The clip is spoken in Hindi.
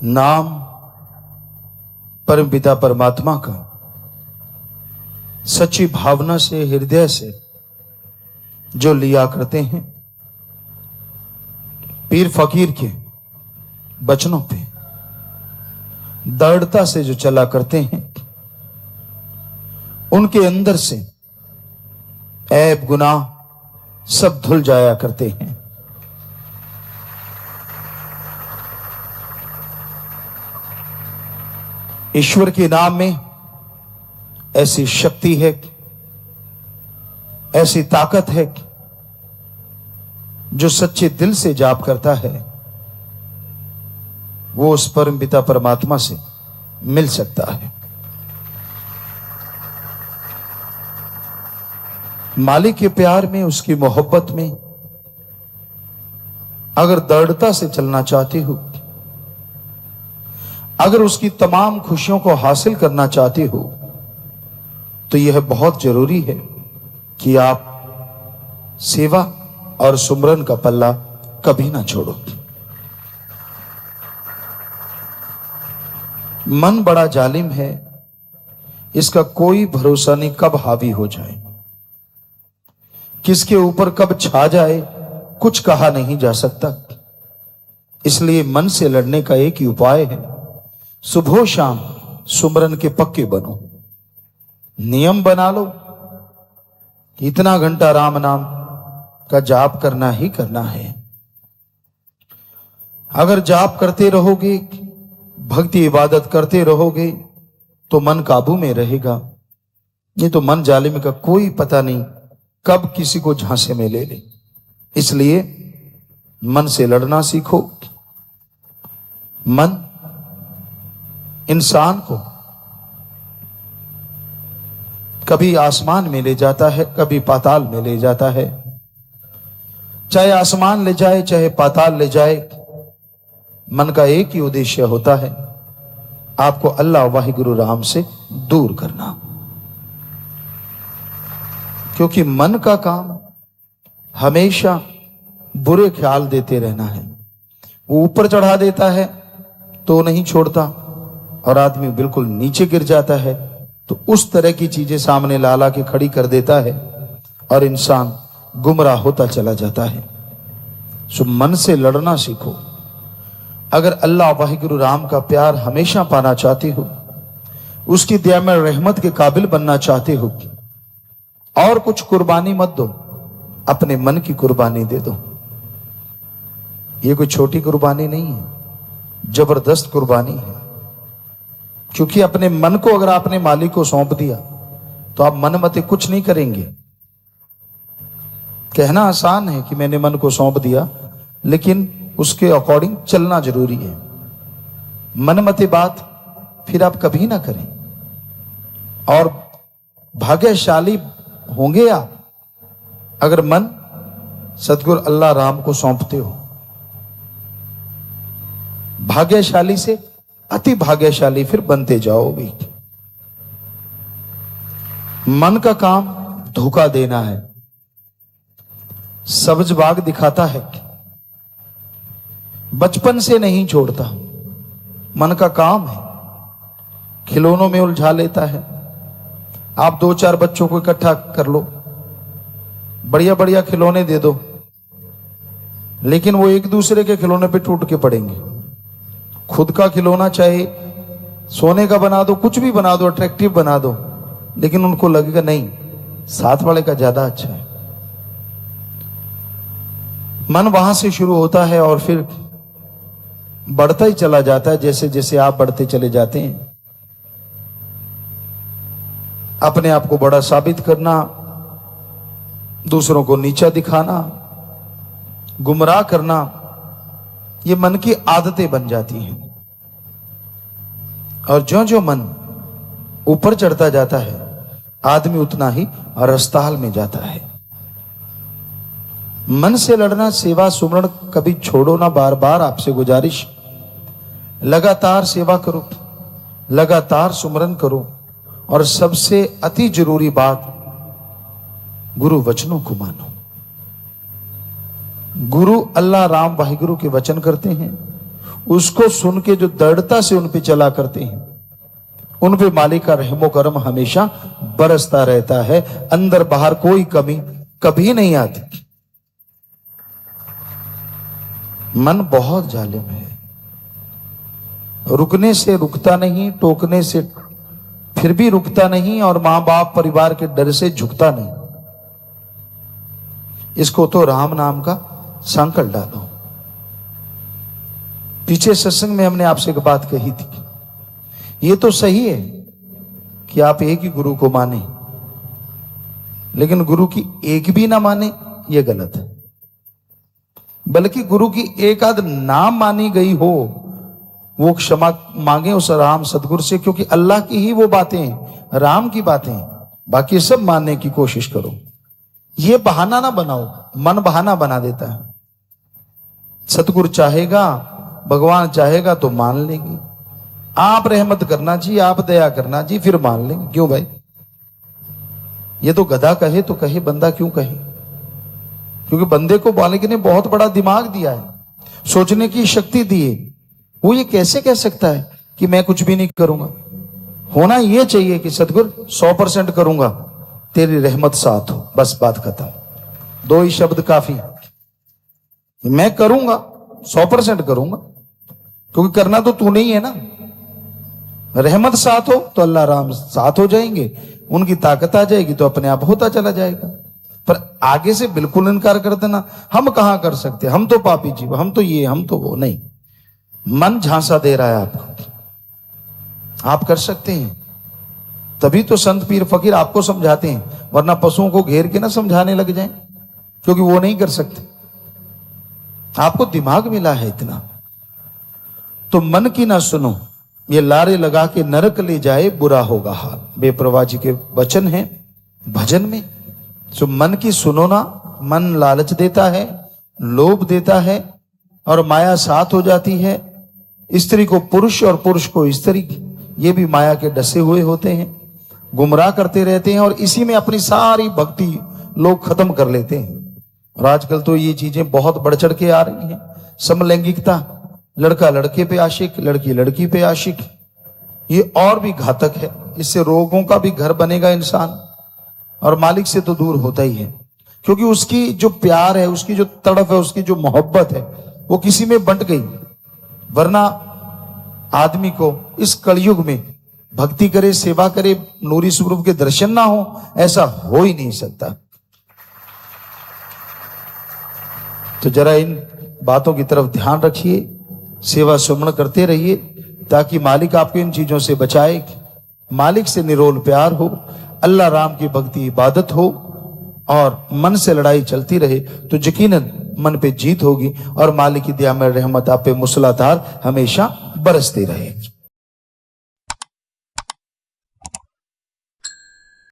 नाम परमपिता परमात्मा का सच्ची भावना से, हृदय से जो लिया करते हैं, पीर फकीर के वचनों पे दृढ़ता से जो चला करते हैं, उनके अंदर से ऐब गुनाह सब धुल जाया करते हैं। ईश्वर के नाम में ऐसी शक्ति है, ऐसी ताकत है, जो सच्चे दिल से जाप करता है वो उस परम पिता परमात्मा से मिल सकता है। मालिक के प्यार में, उसकी मोहब्बत में अगर दृढ़ता से चलना चाहते हो, अगर उसकी तमाम खुशियों को हासिल करना चाहते हो, तो यह बहुत जरूरी है कि आप सेवा और सुमरन का पल्ला कभी ना छोड़ो। मन बड़ा जालिम है, इसका कोई भरोसा नहीं कब हावी हो जाए, किसके ऊपर कब छा जाए, कुछ कहा नहीं जा सकता। इसलिए मन से लड़ने का एक ही उपाय है, सुबह शाम सुमरन के पक्के बनो। नियम बना लो कि इतना घंटा राम नाम का जाप करना ही करना है। अगर जाप करते रहोगे, भक्ति इबादत करते रहोगे, तो मन काबू में रहेगा। नहीं तो मन जालिम का कोई पता नहीं कब किसी को झांसे में ले ले। इसलिए मन से लड़ना सीखो। मन इंसान को कभी आसमान में ले जाता है, कभी पाताल में ले जाता है। चाहे आसमान ले जाए, चाहे पाताल ले जाए, मन का एक ही उद्देश्य होता है, आपको अल्लाह वाहिगुरु राम से दूर करना। क्योंकि मन का काम हमेशा बुरे ख्याल देते रहना है। वो ऊपर चढ़ा देता है तो नहीं छोड़ता, और आदमी बिल्कुल नीचे गिर जाता है तो उस तरह की चीजें सामने ला ला के खड़ी कर देता है और इंसान गुमराह होता चला जाता है। सो मन से लड़ना सीखो। अगर अल्लाह वाहिगुरु राम का प्यार हमेशा पाना चाहते हो, उसकी दया में रहमत के काबिल बनना चाहते हो, और कुछ कुर्बानी मत दो, अपने मन की कुर्बानी दे दो। ये कोई छोटी कुर्बानी नहीं है, जबरदस्त कुर्बानी है। क्योंकि अपने मन को अगर आपने मालिक को सौंप दिया तो आप मन मते कुछ नहीं करेंगे। कहना आसान है कि मैंने मन को सौंप दिया, लेकिन उसके अकॉर्डिंग चलना जरूरी है। मन मते बात फिर आप कभी ना करें। और भाग्यशाली होंगे आप अगर मन सतगुरु अल्लाह राम को सौंपते हो। भाग्यशाली से अति भाग्यशाली फिर बनते जाओगे। मन का काम धोखा देना है, सब्ज बाग दिखाता है, बचपन से नहीं छोड़ता। मन का काम है, खिलौनों में उलझा लेता है। आप 2-4 बच्चों को इकट्ठा कर लो, बढ़िया बढ़िया खिलौने दे दो, लेकिन वो एक दूसरे के खिलौने पे टूट के पड़ेंगे। खुद का खिलौना चाहे सोने का बना दो, कुछ भी बना दो, अट्रैक्टिव बना दो, लेकिन उनको लगेगा नहीं, साथ वाले का ज्यादा अच्छा है। मन वहां से शुरू होता है और फिर बढ़ता ही चला जाता है। जैसे जैसे आप बढ़ते चले जाते हैं, अपने आप को बड़ा साबित करना, दूसरों को नीचा दिखाना, गुमराह करना, ये मन की आदतें बन जाती हैं। और जो जो मन ऊपर चढ़ता जाता है, आदमी उतना ही रस्ताल में जाता है। मन से लड़ना, सेवा सुमरण कभी छोड़ो ना। बार बार आपसे गुजारिश, लगातार सेवा करो, लगातार सुमरन करो, और सबसे अति जरूरी बात, गुरु वचनों को मानो। गुरु अल्लाह राम वाहिगुरु के वचन करते हैं, उसको सुन के जो दृढ़ता से उन पे चला करते हैं, उन पे मालिक का रहमो करम हमेशा बरसता रहता है। अंदर बाहर कोई कमी कभी नहीं आती। मन बहुत जालिम है, रुकने से रुकता नहीं, टोकने से फिर भी रुकता नहीं, और मां बाप परिवार के डर से झुकता नहीं। इसको तो राम नाम का संकल्प डालो। पीछे सत्संग में हमने आपसे एक बात कही थी, ये तो सही है कि आप एक ही गुरु को माने, लेकिन गुरु की एक भी ना माने ये गलत है। बल्कि गुरु की एक आध नाम मानी गई हो, वो क्षमा मांगे उस राम सदगुरु से, क्योंकि अल्लाह की ही वो बातें हैं, राम की बातें हैं, बाकी सब मानने की कोशिश करो। ये बहाना ना बनाओ, मन बहाना बना देता है। सतगुरु चाहेगा, भगवान चाहेगा तो मान लेंगे। आप रहमत करना जी, आप दया करना जी, फिर मान लेंगे। क्यों भाई? ये तो गधा कहे तो कहे, बंदा क्यों कहे? क्योंकि बंदे को मालिक ने बहुत बड़ा दिमाग दिया है, सोचने की शक्ति दी है। वो ये कैसे कह सकता है कि मैं कुछ भी नहीं करूंगा? होना ये चाहिए कि सतगुरु 100% करूंगा, तेरी रहमत साथ हो, बस बात खत्म। दो ही शब्द काफी। मैं करूंगा, 100% करूंगा, क्योंकि करना तो तूने ही है ना। रहमत साथ हो तो अल्लाह राम साथ हो जाएंगे, उनकी ताकत आ जाएगी तो अपने आप होता चला जाएगा। पर आगे से बिल्कुल इनकार कर देना, हम कहां कर सकते, हम तो पापी जीव, हम तो ये, हम तो वो। नहीं, मन झांसा दे रहा है आपको, आप कर सकते हैं। तभी तो संत पीर फकीर आपको समझाते हैं, वरना पशुओं को घेर के ना समझाने लग जाएं, क्योंकि वो नहीं कर सकते। आपको दिमाग मिला है इतना, तो मन की ना सुनो, ये लारे लगा के नरक ले जाए बुरा होगा हाल। बेप्रवाह जी के वचन हैं भजन में। तो मन की सुनो ना, मन लालच देता है, लोभ देता है, और माया साथ हो जाती है। स्त्री को पुरुष और पुरुष को स्त्री, ये भी माया के डसे हुए होते हैं, गुमराह करते रहते हैं, और इसी में अपनी सारी भक्ति लोग खत्म कर लेते हैं। और आजकल तो ये चीजें बहुत बढ़ चढ़ के आ रही हैं। समलैंगिकता, लड़का लड़के पे आशिक, लड़की लड़की पे आशिक, ये और भी घातक है। इससे रोगों का भी घर बनेगा इंसान, और मालिक से तो दूर होता ही है। क्योंकि उसकी जो प्यार है, उसकी जो तड़प है, उसकी जो मोहब्बत है, वो किसी में बंट गई। वरना आदमी को इस कलयुग में भक्ति करे, सेवा करे, नूरी स्वरूप के दर्शन ना हो, ऐसा हो ही नहीं सकता। तो जरा इन बातों की तरफ ध्यान रखिए, सेवा सुमरण करते रहिए, ताकि मालिक आपको इन चीजों से बचाए। मालिक से निरोल प्यार हो, अल्लाह राम की भक्ति इबादत हो, और मन से लड़ाई चलती रहे, तो यकीनन मन पे जीत होगी, और मालिक की दया में रहमत आप पे मूसलाधार हमेशा बरसती रहेगी।